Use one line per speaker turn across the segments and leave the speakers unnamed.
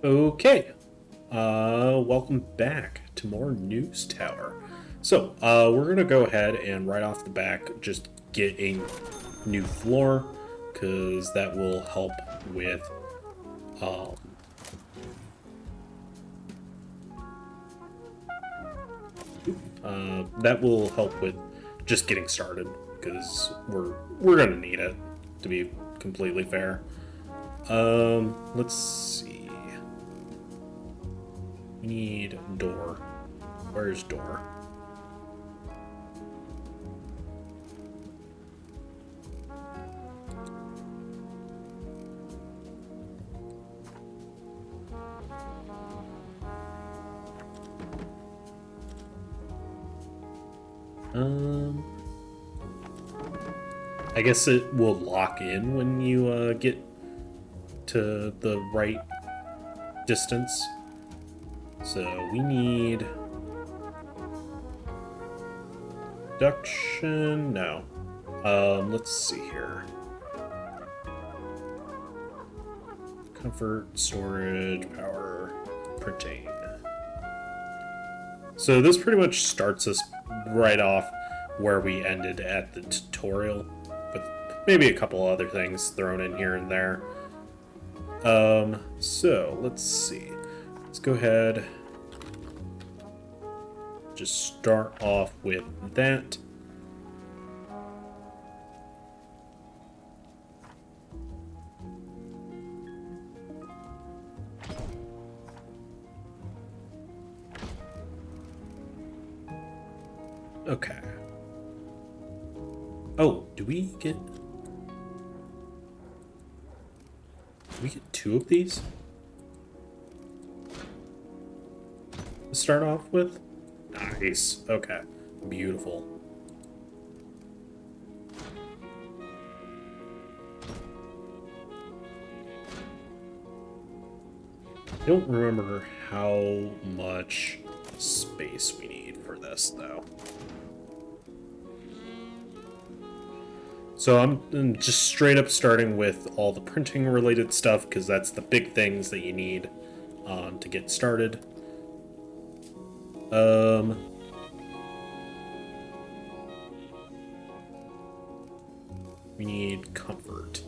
Okay, welcome back to more News Tower. So, we're gonna go ahead and right off the back just get a new floor, because that will help with, um, just getting started, because we're gonna need it, to be completely fair. Let's see. We need door. Where's door? I guess it will lock in when you get to the right distance. So we need induction. No. Let's see here. Comfort, storage, power, printing. So this pretty much starts us right off where we ended at the tutorial, with maybe a couple other things thrown in here and there. So let's see. Let's go ahead. Just start off with that. Okay. Oh, do we get two of these to start off with? Nice. Okay. Beautiful. I don't remember how much space we need for this, though. So I'm just straight up starting with all the printing related stuff, because that's the big things that you need to get started. We need comfort.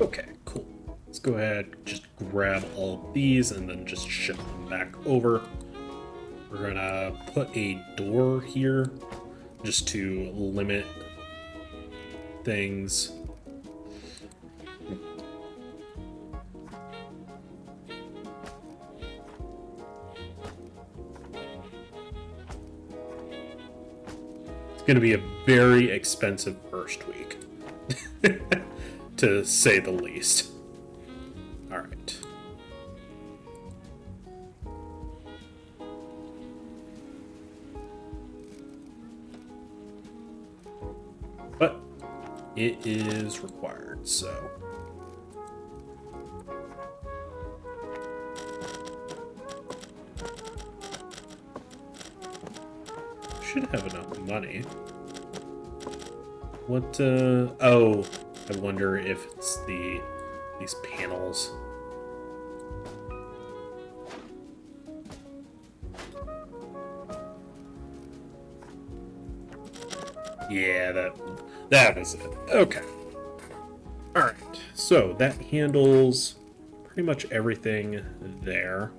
Okay, cool. Let's go ahead, just grab all of these and then just ship them back over. We're gonna put a door here just to limit things. It's gonna be a very expensive first week. To say the least. Alright. But it is required, so. Should have enough money. What, oh. I wonder if it's these panels. Yeah, that was it. Okay. All right. So that handles pretty much everything there.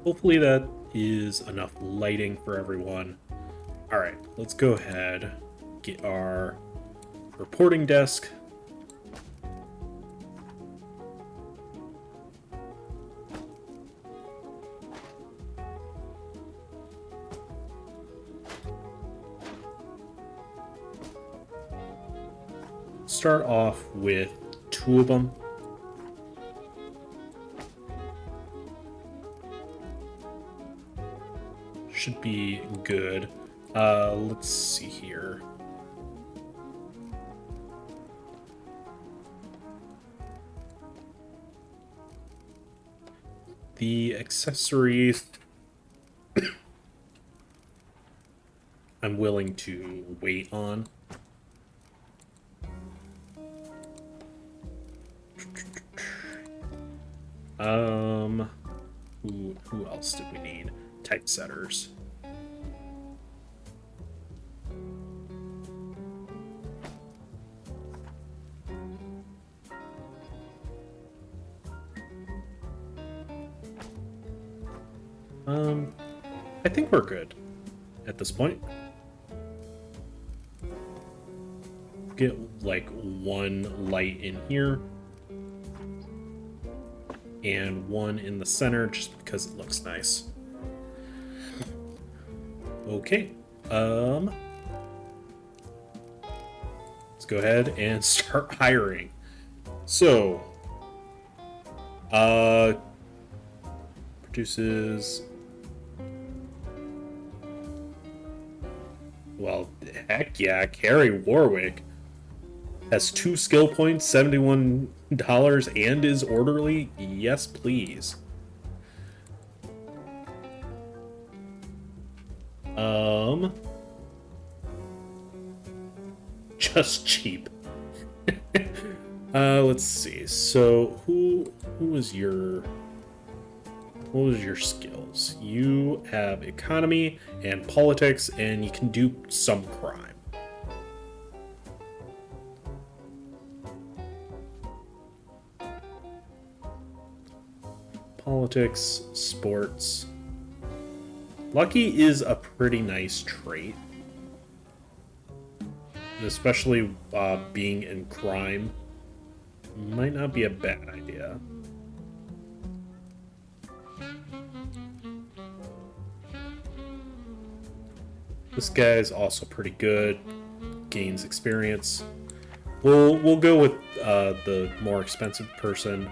Hopefully that is enough lighting for everyone. All right, let's go ahead, get our reporting desk. start off with 2 of them. Should be good. Let's see here. The accessories I'm willing to wait on. Who else did we need? Typesetters. I think we're good at this point. Get like 1 light in here and 1 in the center just because it looks nice. Okay. Let's go ahead and start hiring. So, produces, well, heck yeah, Carrie Warwick has 2 skill points, $71, and is orderly. Yes, please. Just cheap. Let's see. So what was your skills? You have economy and politics, and you can do some crime. Politics, sports. Lucky is a pretty nice trait. Especially being in crime might not be a bad idea. This guy's also pretty good. Gains experience. We'll go with the more expensive person.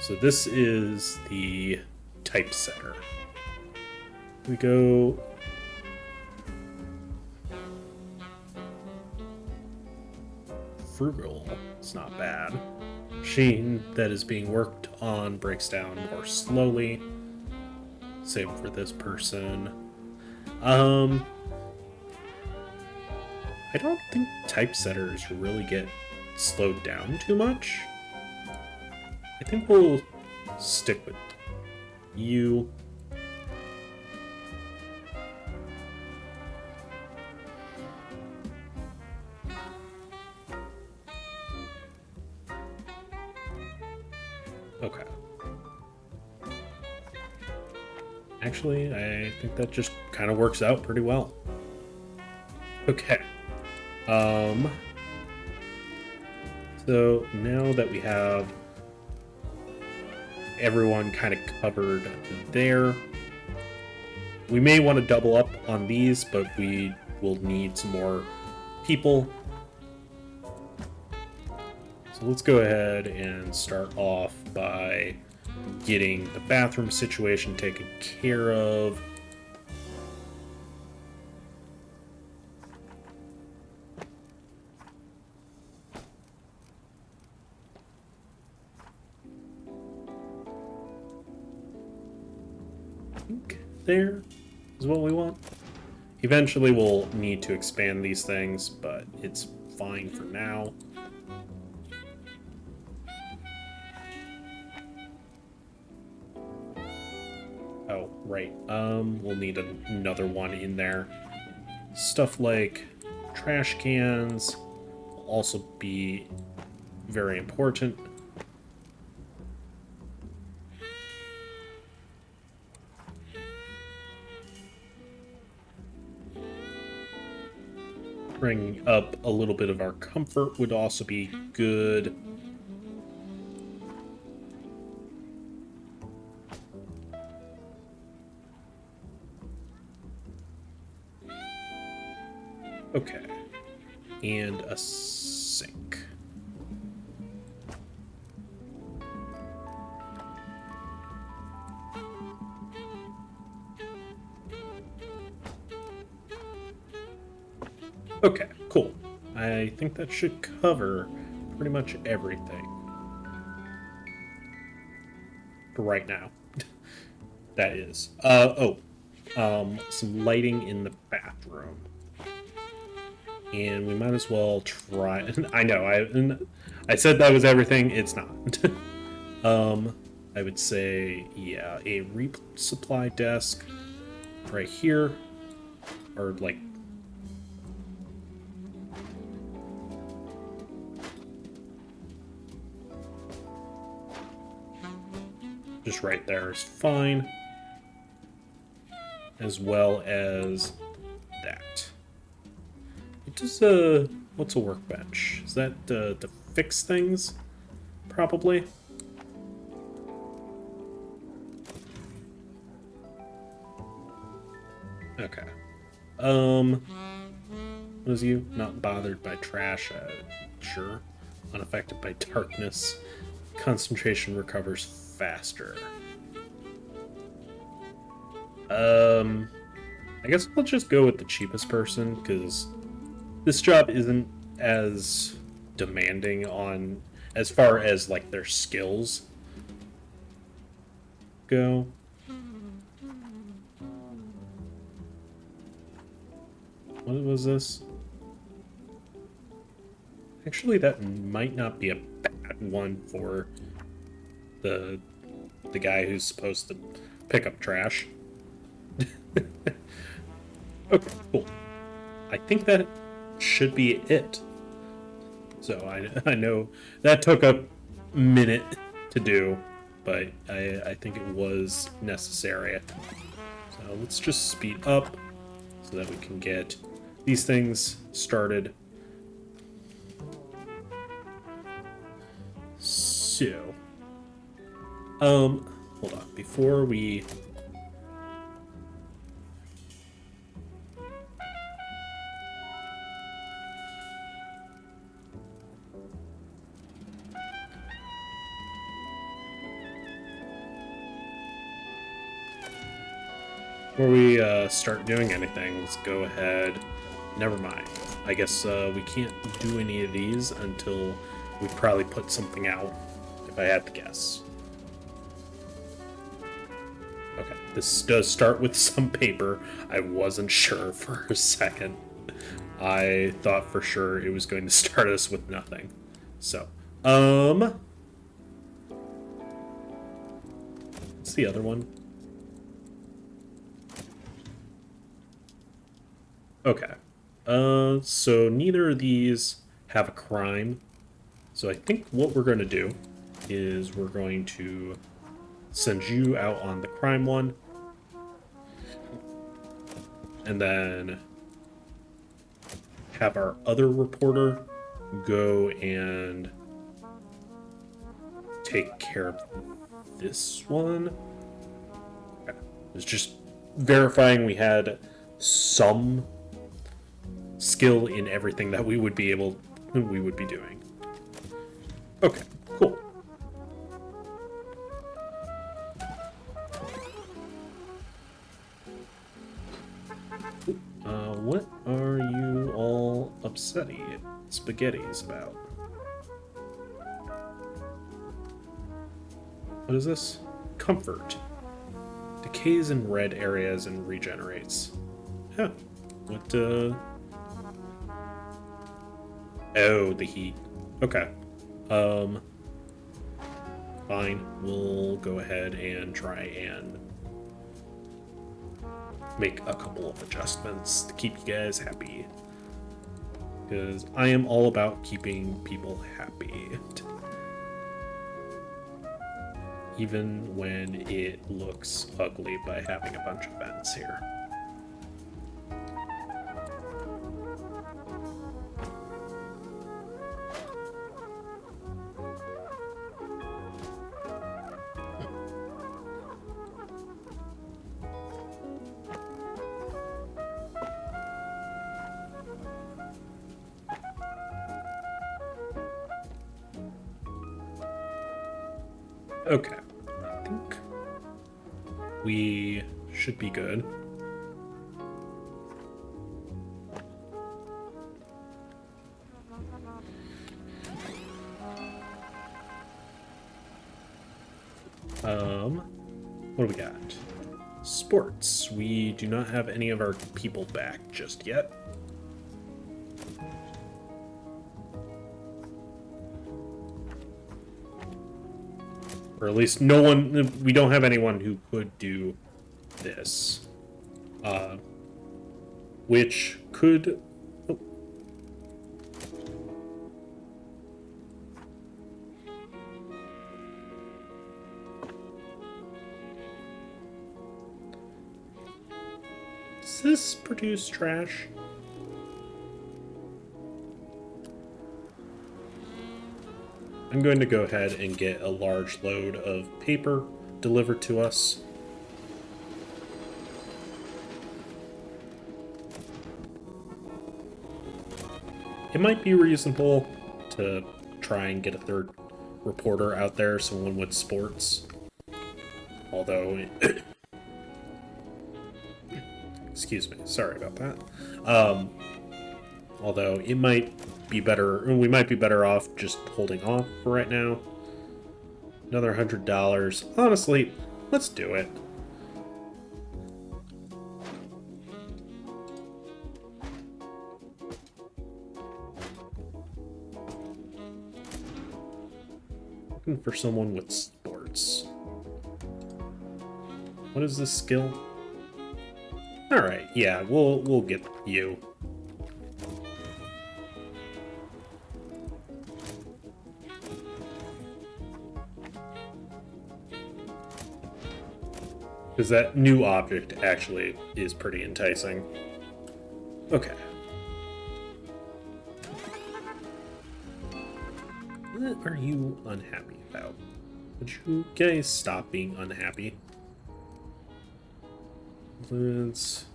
So this is the typesetter. We go. Frugal. It's not bad. Machine that is being worked on breaks down more slowly. Same for this person. I don't think typesetters really get slowed down too much. I think we'll stick with you. Okay. Actually, I think that just kind of works out pretty well. Okay. So now that we have everyone kind of covered there, we may want to double up on these, but we will need some more people. So let's go ahead and start off by getting the bathroom situation taken care of. I think there is what we want. Eventually we'll need to expand these things, but it's fine for now. Oh, right. We'll need another one in there. Stuff like trash cans will also be very important. Bringing up a little bit of our comfort would also be good. Okay. And a sink. Okay, cool. I think that should cover pretty much everything for right now. That is. Some lighting in the bathroom. And we might as well try... I know, I said that was everything. It's not. I would say, yeah, a resupply desk right here. Or, like... just right there is fine. As well as that. It does what's a workbench? Is that to fix things? Probably. Okay. What is you? Not bothered by trash? Sure. Unaffected by darkness. Concentration recovers faster. I guess I'll just go with the cheapest person, because this job isn't as demanding on, as far as, like, their skills go. What was this? Actually, that might not be a bad one for the guy who's supposed to pick up trash. Okay, cool. I think that should be it. So I know that took a minute to do, but I think it was necessary. So let's just speed up so that we can get these things started. So, hold on, before we... start doing anything, let's go ahead. Never mind. I guess we can't do any of these until we probably put something out, if I had to guess. Okay, this does start with some paper. I wasn't sure for a second. I thought for sure it was going to start us with nothing. So, what's the other one? Okay. So neither of these have a crime. So I think what we're going to do is we're going to send you out on the crime one. And then have our other reporter go and take care of this one. Okay. It's just verifying we had some skill in everything that we would be doing. Okay, cool. What are you all upsetty spaghettis about? What is this? Comfort. Decays in red areas and regenerates. Huh. What, Oh, the heat. Okay. Fine. We'll go ahead and try and make a couple of adjustments to keep you guys happy. Because I am all about keeping people happy. Even when it looks ugly by having a bunch of vents here. Okay. I think we should be good. What do we got? Sports. We do not have any of our people back just yet. Or at least no one, we don't have anyone who could do this. Which could... Oh. Does this produce trash? I'm going to go ahead and get a large load of paper delivered to us. It might be reasonable to try and get a third reporter out there, someone with sports. Although... Excuse me, sorry about that. Although it might be better, we might be better off just holding off for right now. Another $100. Honestly, let's do it. Looking for someone with sports. What is this skill? Alright, yeah, we'll get you. Because that new object actually is pretty enticing. Okay. What are you unhappy about? Would you guys stop being unhappy? Let's...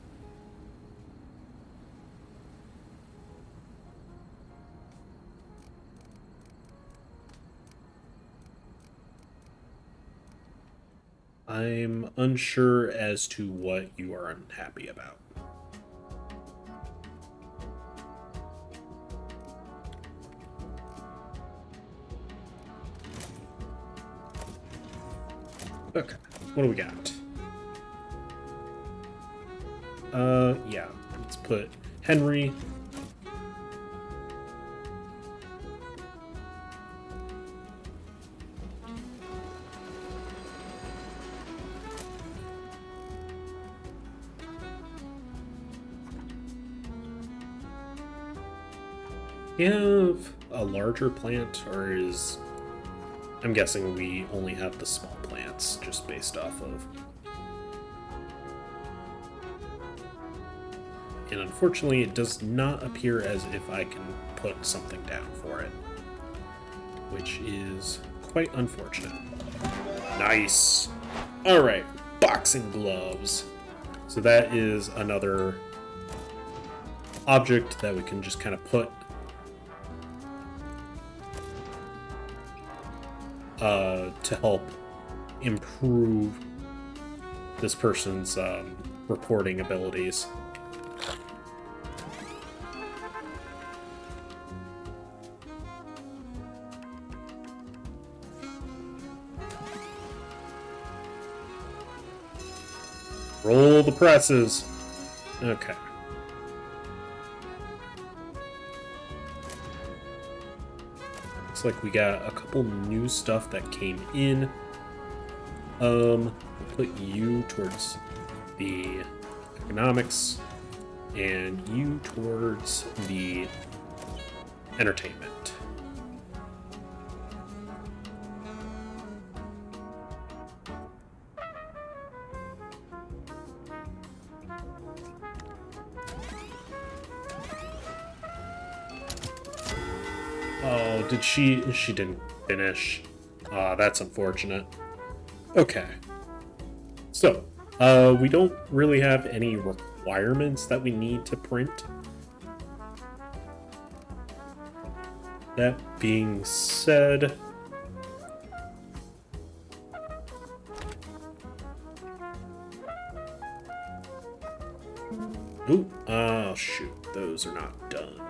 I'm unsure as to what you are unhappy about. Okay, what do we got? Yeah, let's put Henry. You have a larger plant, or is... I'm guessing we only have the small plants, just based off of... And unfortunately, it does not appear as if I can put something down for it. Which is quite unfortunate. Nice! Alright, boxing gloves. So that is another object that we can just kind of put to help improve this person's reporting abilities. Roll the presses. Okay. Looks like we got a couple new stuff that came in. Put you towards the economics and you towards the entertainment. Oh, did she didn't finish. That's unfortunate. Okay. So, we don't really have any requirements that we need to print. That being said, Ooh, oh shoot, those are not done.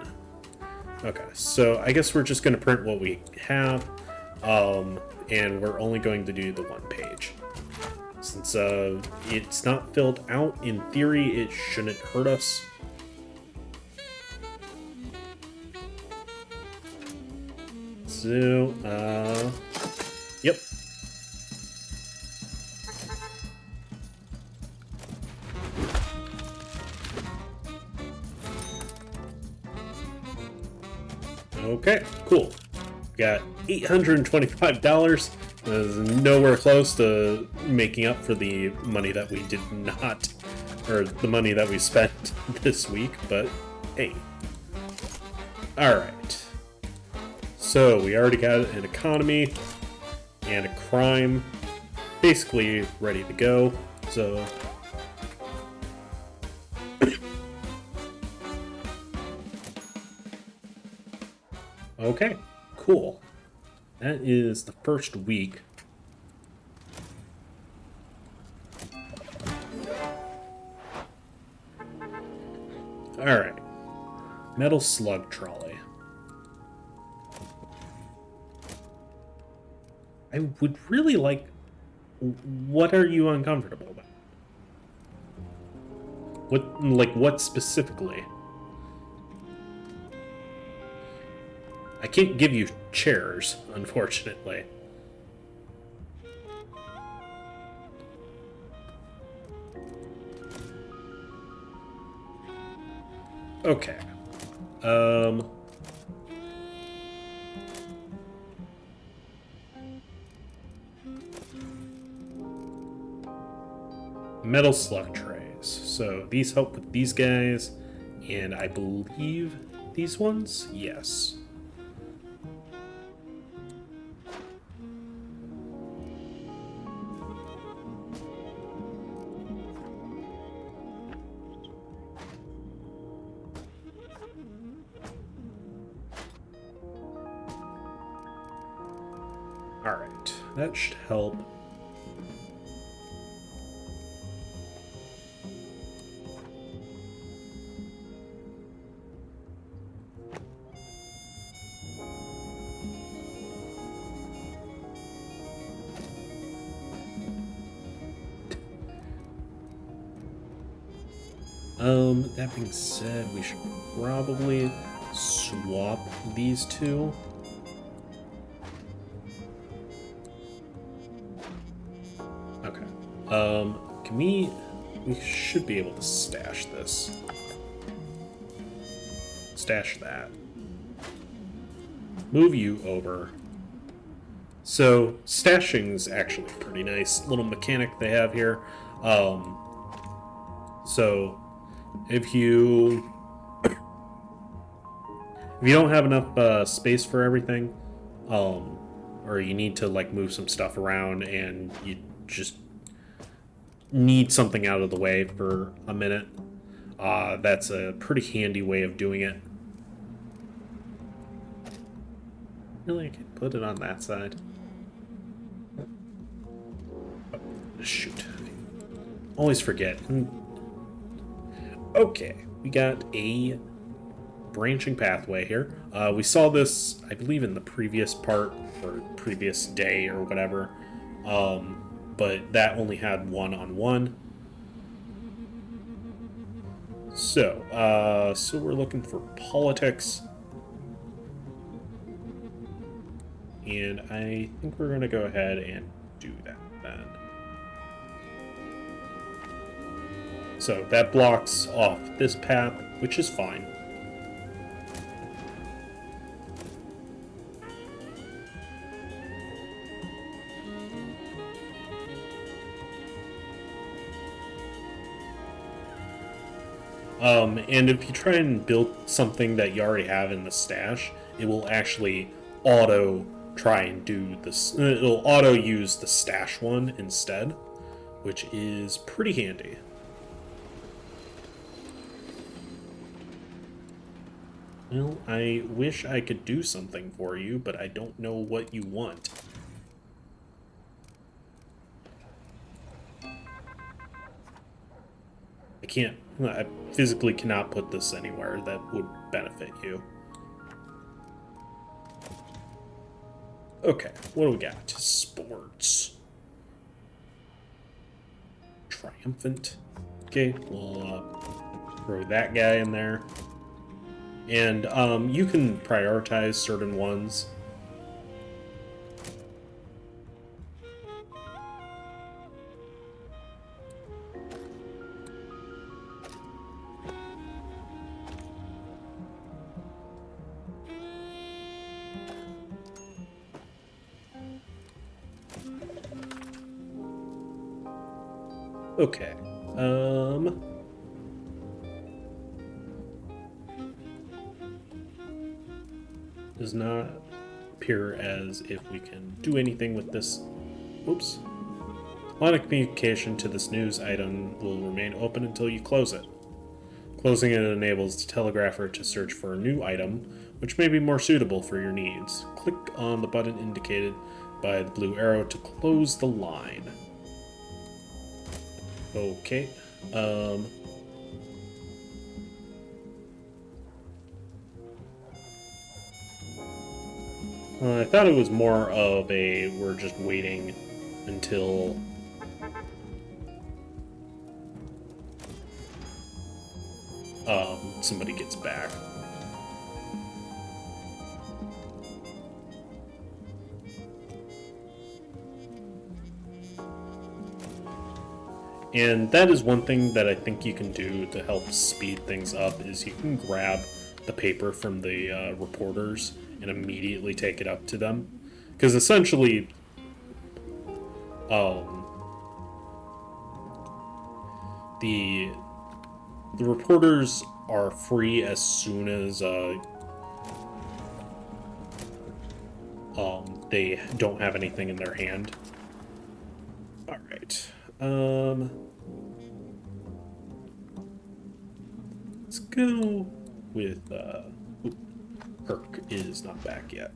Okay, so I guess we're just going to print what we have, and we're only going to do the one page. Since it's not filled out, in theory, it shouldn't hurt us. So, yep. Okay, cool. Got $825. Is nowhere close to making up for the money that we did not, or the money that we spent this week, but hey. Alright. So, we already got an economy and a crime basically ready to go. So, okay, cool. That is the first week. Alright. Metal slug trolley. I would really like... What are you uncomfortable about? What specifically? I can't give you chairs, unfortunately. Okay. Metal slug trays. So these help with these guys, and I believe these ones? Yes. Alright, that should help. That being said, we should probably swap these two. Okay. Can we should be able to stash this. Stash that. Move you over. So, stashing's actually pretty nice. Little mechanic they have here. So, if you don't have enough space for everything, or you need to like move some stuff around and you just need something out of the way for a minute, that's a pretty handy way of doing it. Really, I can put it on that side. Oh, shoot. Always forget. Okay, we got a branching pathway here. We saw this, I believe, in the previous part, or previous day, or whatever. But that only had one-on-one. So we're looking for politics. And I think we're going to go ahead and do that then. So that blocks off this path, which is fine. And if you try and build something that you already have in the stash, it will actually auto try and do this. It'll auto use the stash one instead, which is pretty handy. Well, I wish I could do something for you, but I don't know what you want. I can't I physically cannot put this anywhere that would benefit you. Okay, what do we got? Sports. Triumphant. Okay, we'll throw that guy in there. And you can prioritize certain ones. Okay. Does not appear as if we can do anything with this. Oops. Line of communication to this news item will remain open until you close it. Closing it enables the telegrapher to search for a new item, which may be more suitable for your needs. Click on the button indicated by the blue arrow to close the line. Okay. I thought it was more of a we're just waiting until somebody gets back. And that is one thing that I think you can do to help speed things up is you can grab the paper from the reporters and immediately take it up to them. Because essentially, the reporters are free as soon as they don't have anything in their hand. All right. Let's go with Kirk is not back yet.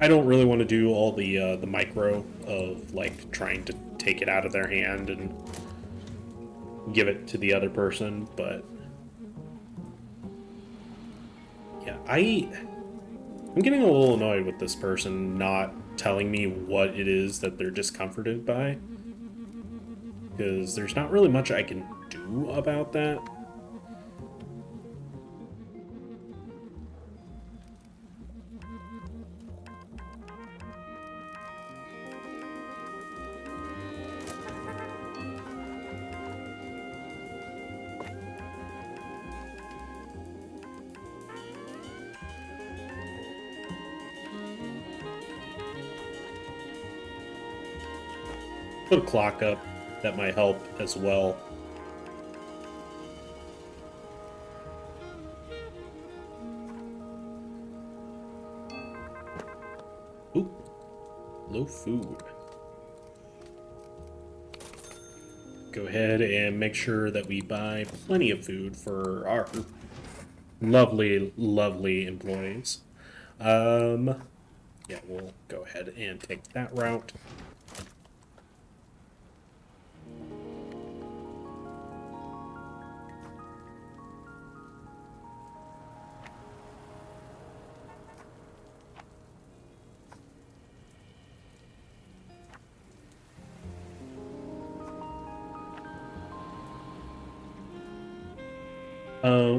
I don't really want to do all the micro of like trying to take it out of their hand and give it to the other person, but yeah, I'm getting a little annoyed with this person not telling me what it is that they're discomforted by, because there's not really much I can do about that. Put a clock up, that might help as well. Ooh, low food. Go ahead and make sure that we buy plenty of food for our lovely, lovely employees. Yeah, we'll go ahead and take that route.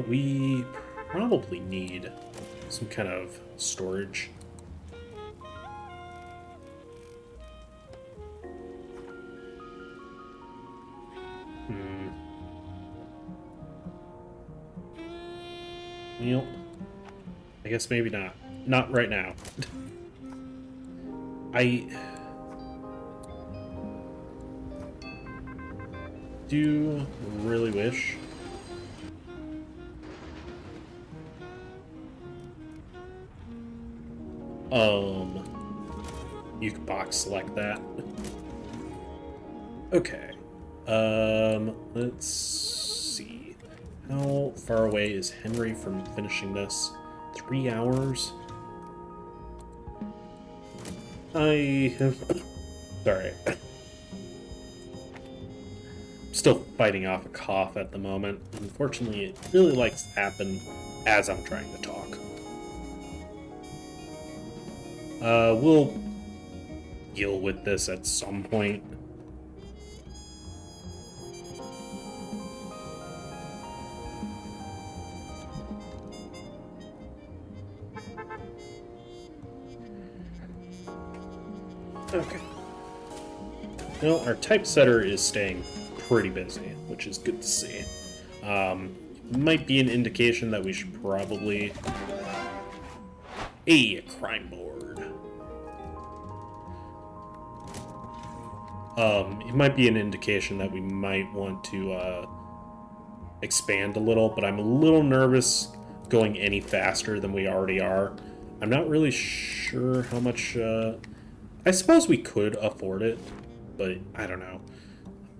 We probably need some kind of storage. Well, I guess maybe not. Not right now. I do really wish you could box select that. Okay. Let's see. How far away is Henry from finishing this? 3 hours? I have... Sorry. still fighting off a cough at the moment. Unfortunately, it really likes to happen as I'm trying to talk. We'll deal with this at some point. Okay. Well, our typesetter is staying pretty busy, which is good to see. Might be an indication that we should probably... a crime board. It might be an indication that we might want to expand a little, but I'm a little nervous going any faster than we already are. I'm not really sure how much... I suppose we could afford it, but I don't know.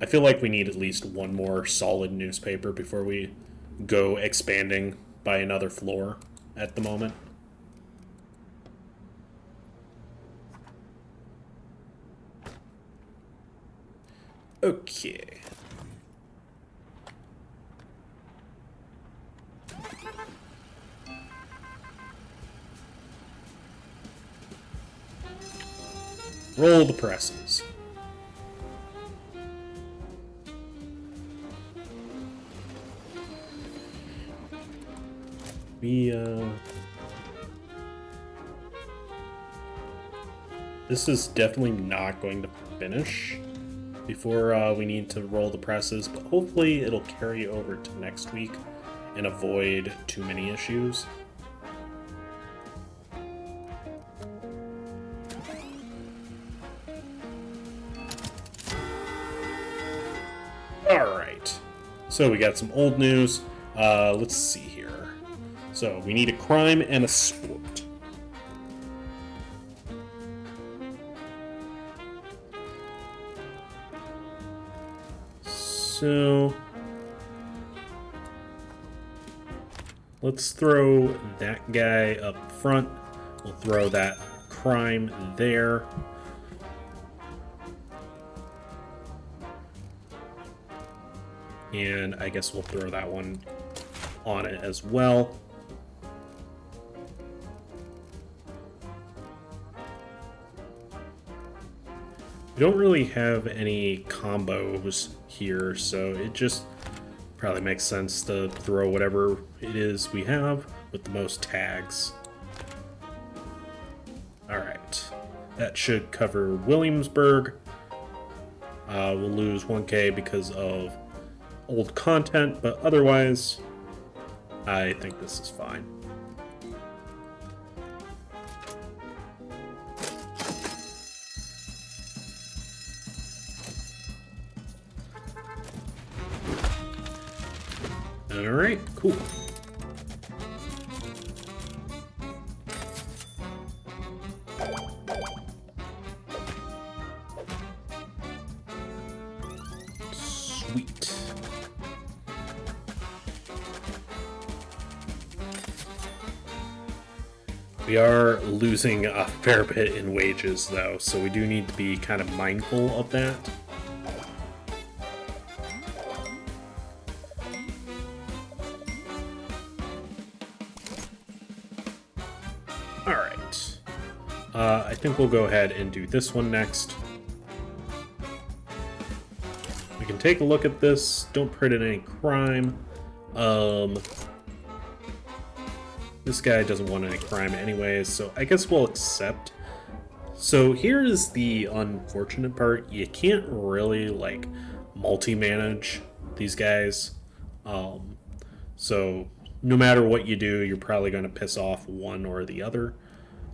I feel like we need at least one more solid newspaper before we go expanding by another floor at the moment. Okay. Roll the presses. This is definitely not going to finish before we need to roll the presses, but hopefully it'll carry over to next week and avoid too many issues. Alright, so we got some old news. Let's see here. So we need a crime and a sport. So let's throw that guy up front. We'll throw that crime there. And I guess we'll throw that one on it as well. We don't really have any combos here, so it just probably makes sense to throw whatever it is we have with the most tags. Alright, that should cover Williamsburg. We'll lose 1K because of old content, but otherwise, I think this is fine. Alright, cool. Sweet. We are losing a fair bit in wages, though, so we do need to be kind of mindful of that. Alright. I think we'll go ahead and do this one next. We can take a look at this. Don't print in any crime. This guy doesn't want any crime anyways, so I guess we'll accept. So here is the unfortunate part. You can't really, like, multi-manage these guys. So no matter what you do, you're probably going to piss off one or the other.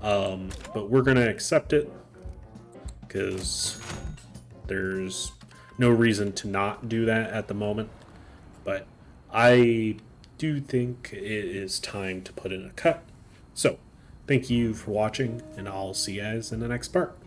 But we're going to accept it because there's no reason to not do that at the moment. But I do think it is time to put in a cut. So thank you for watching, and I'll see you guys in the next part.